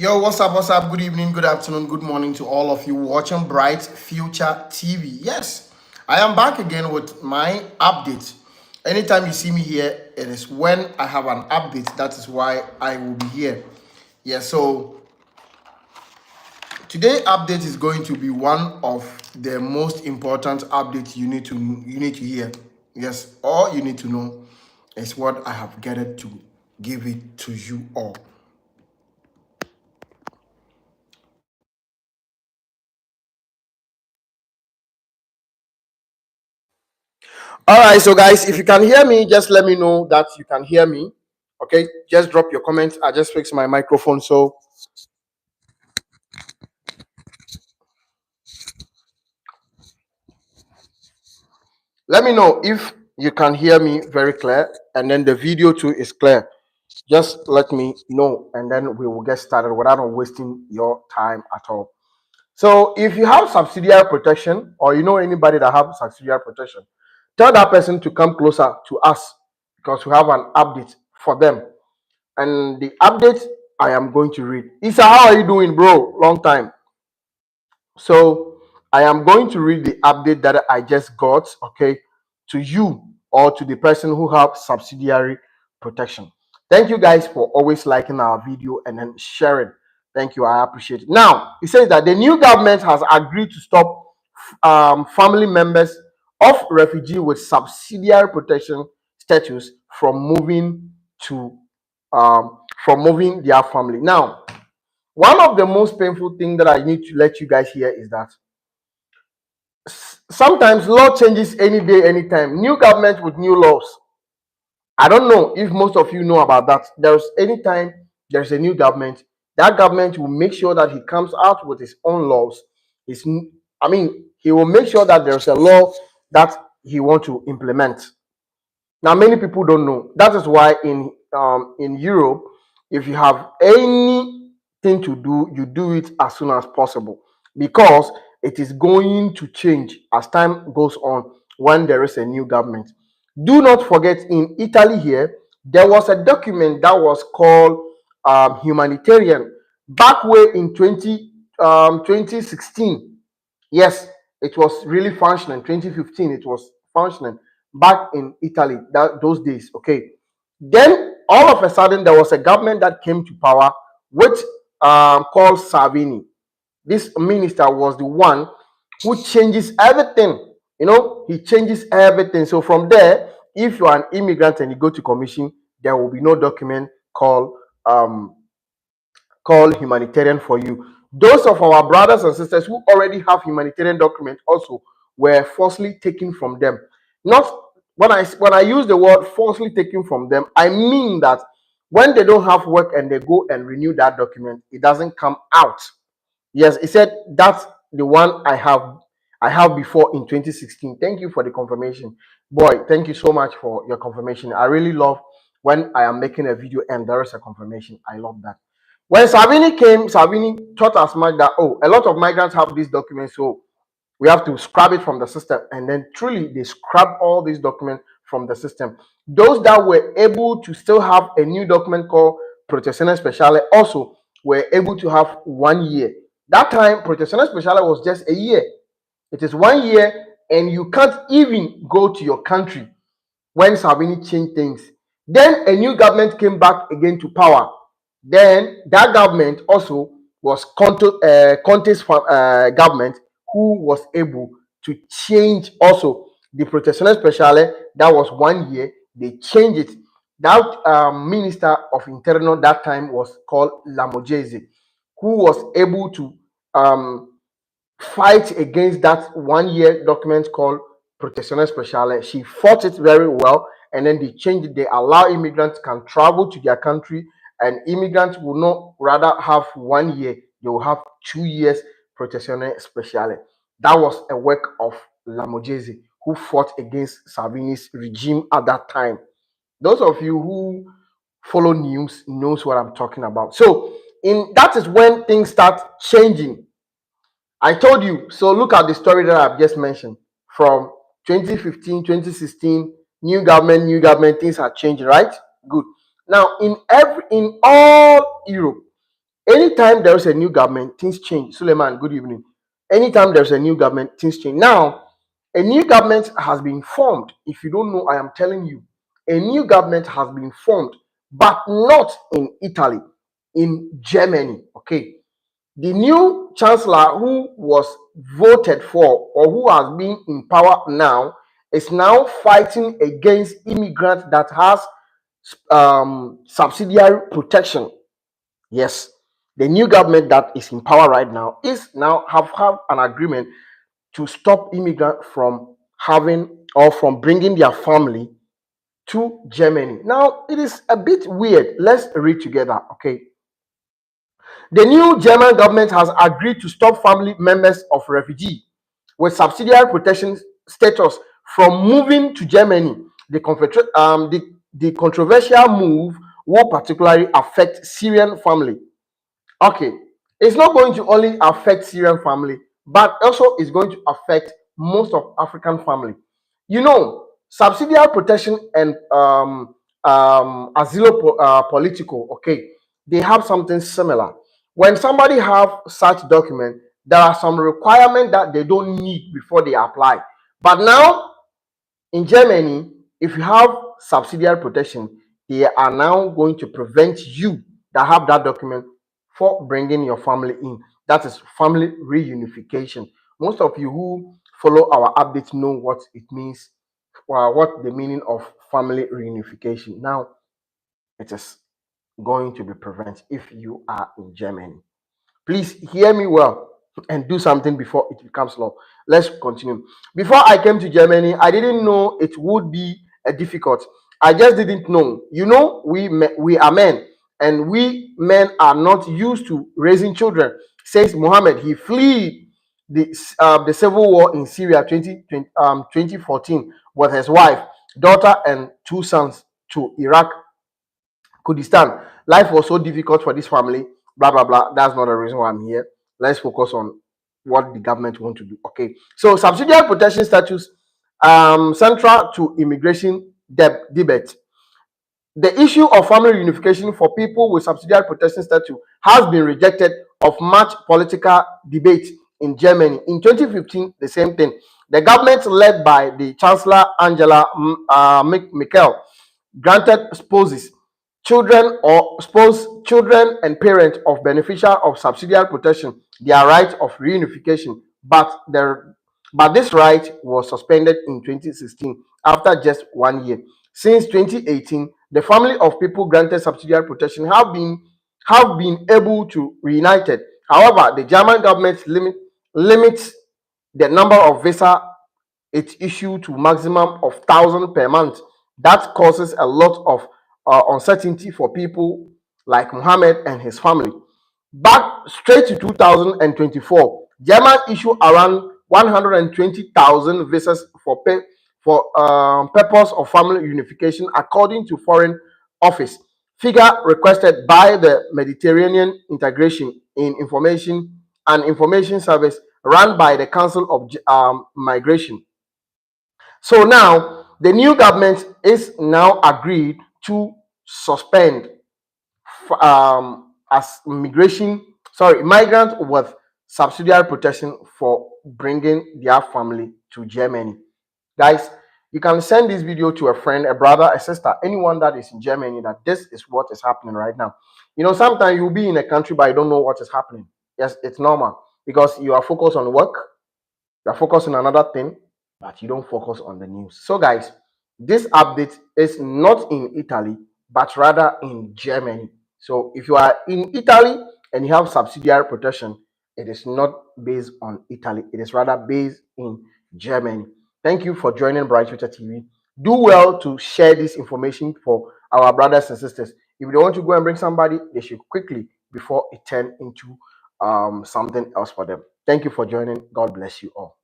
Yo, what's up? What's up? Good evening, good afternoon, good morning to all of you watching Bright Future TV. Yes, I am back again with my update. Anytime you see me here, it is when I have an update. That is why I will be here. Yeah, so today update is going to be one of the most important updates you need to hear. Yes, all you need to know is what I have gathered to give it to you all. All right, so guys, if you can hear me, just let me know that you can hear me. Okay, just drop your comments. I just fixed my microphone, so let me know if you can hear me very clear, and then the video too is clear. Just let me know, and then we will get started without wasting your time at all. So, if you have subsidiary protection, or you know anybody that have subsidiary protection, tell that person to come closer to us because we have an update for them. And the update I am going to read. Isa, how are you doing, bro? Long time. So I am going to read the update that I just got, okay, to you or to the person who have subsidiary protection. Thank you guys for always liking our video and then sharing. Thank you, I appreciate it. Now, it says that the new government has agreed to stop family members of refugee with subsidiary protection status from moving to from moving their family. Now, one of the most painful thing that I need to let you guys hear is that sometimes law changes any day, anytime. New government with new laws. I don't know if most of you know about that. There's anytime there's a new government, that government will make sure that he comes out with his own laws. He will make sure that there's a law that he want to implement. Now, many people don't know. That is why in Europe, if you have anything to do, you do it as soon as possible because it is going to change as time goes on when there is a new government. Do not forget, in Italy here, there was a document that was called humanitarian back way in 2016. Yes, it was really functioning. 2015, it was functioning back in Italy those days. Okay, then all of a sudden there was a government that came to power, which called Salvini. This minister was the one who changes everything. He changes everything. So from there, if you are an immigrant and you go to commission, there will be no document um, called humanitarian for you. Those of our brothers and sisters who already have humanitarian documents also were falsely taken from them. Not when I use the word falsely taken from them, I mean that when they don't have work and they go and renew that document, it doesn't come out. Yes, he said that's the one I have before in 2016. Thank you for the confirmation. Boy, thank you so much for your confirmation. I really love when I am making a video and there is a confirmation. I love that. When Savini came, Savini taught us much that a lot of migrants have these documents, so we have to scrub it from the system. And then truly they scrub all these documents from the system. Those that were able to still have a new document called Protezione Speciale also were able to have 1 year. That time Protezione Speciale was just a year. It is 1 year and you can't even go to your country when Salvini changed things. Then a new government came back again to power. Then that government also was Conte's government, who was able to change also the Protezione Speciale. That was 1 year. They changed it. That minister of internal that time was called Lamogese, who was able to fight against that 1 year document called Protezione Speciale. She fought it very well, and then they changed it. They allow immigrants can travel to their country, and immigrants will not rather have 1 year, they will have 2 years Protezione Speciale. That was a work of Lamogese, who fought against Salvini's regime at that time. Those of you who follow news knows what I'm talking about. So that is when things start changing. I told you. So look at the story that I've just mentioned. From 2015, 2016, new government, things are changing, right? Good. Now in all Europe, Anytime there is a new government, things change. Suleiman, good evening. Anytime there's a new government, things change. Now, a new government has been formed. If you don't know, I am telling you, a new government has been formed, but not in Italy, in Germany. Okay. The new chancellor who was voted for or who has been in power now is now fighting against immigrants that has subsidiary protection. Yes, the new government that is in power right now is now have an agreement to stop immigrants from having or from bringing their family to Germany. Now it is a bit weird. Let's read together. Okay. The new German government has agreed to stop family members of refugees with subsidiary protection status from moving to Germany. The controversial move will particularly affect Syrian family. Okay, it's not going to only affect Syrian family, but also it's going to affect most of African family. You know, subsidiary protection and asilo political, okay, they have something similar. When somebody have such document, there are some requirements that they don't need before they apply. But now in Germany, if you have subsidiary protection, they are now going to prevent you that have that document for bringing your family in. That is family reunification. Most of you who follow our updates know what it means, what the meaning of family reunification. Now, it is going to be prevented if you are in Germany. Please hear me well and do something before it becomes law. Let's continue. Before I came to Germany, I didn't know it would be a difficult. I just didn't know. You know, we are men, and we men are not used to raising children. Says Muhammad. He fled the civil war in Syria 2014 with his wife, daughter, and two sons to Iraq Kurdistan. Life was so difficult for this family. Blah blah blah. That's not the reason why I'm here. Let's focus on what the government want to do. Okay. So subsidiary protection status, central to immigration debate. The issue of family reunification for people with subsidiary protection status has been rejected of much political debate in Germany. In 2015, the same thing. The government led by the Chancellor Angela Merkel granted spouses, children and parents of beneficiaries of subsidiary protection their right of reunification, but this right was suspended in 2016 after just 1 year. Since 2018, the family of people granted subsidiary protection have been able to reunited. However, the German government limits the number of visa it issued to maximum of 1,000 per month. That causes a lot of uncertainty for people like Muhammad and his family. Back straight to 2024, Germany issued around 120,000 visas for purpose of family unification, according to Foreign Office figure requested by the Mediterranean Integration in Information Service run by the Council of Migration. So now the new government is now agreed to suspend as migrant with subsidiary protection for bringing their family to Germany. Guys, you can send this video to a friend, a brother, a sister, anyone that is in Germany, that this is what is happening right now. You know, sometimes you'll be in a country but you don't know what is happening. Yes, it's normal because you are focused on work, you are focused on another thing, but you don't focus on the news. So guys, this update is not in Italy, but rather in Germany. So if you are in Italy and you have subsidiary protection, it is not based on Italy. It is rather based in Germany. Thank you for joining Bright Future TV. Do well to share this information for our brothers and sisters. If they want to go and bring somebody, they should quickly before it turn into something else for them. Thank you for joining. God bless you all.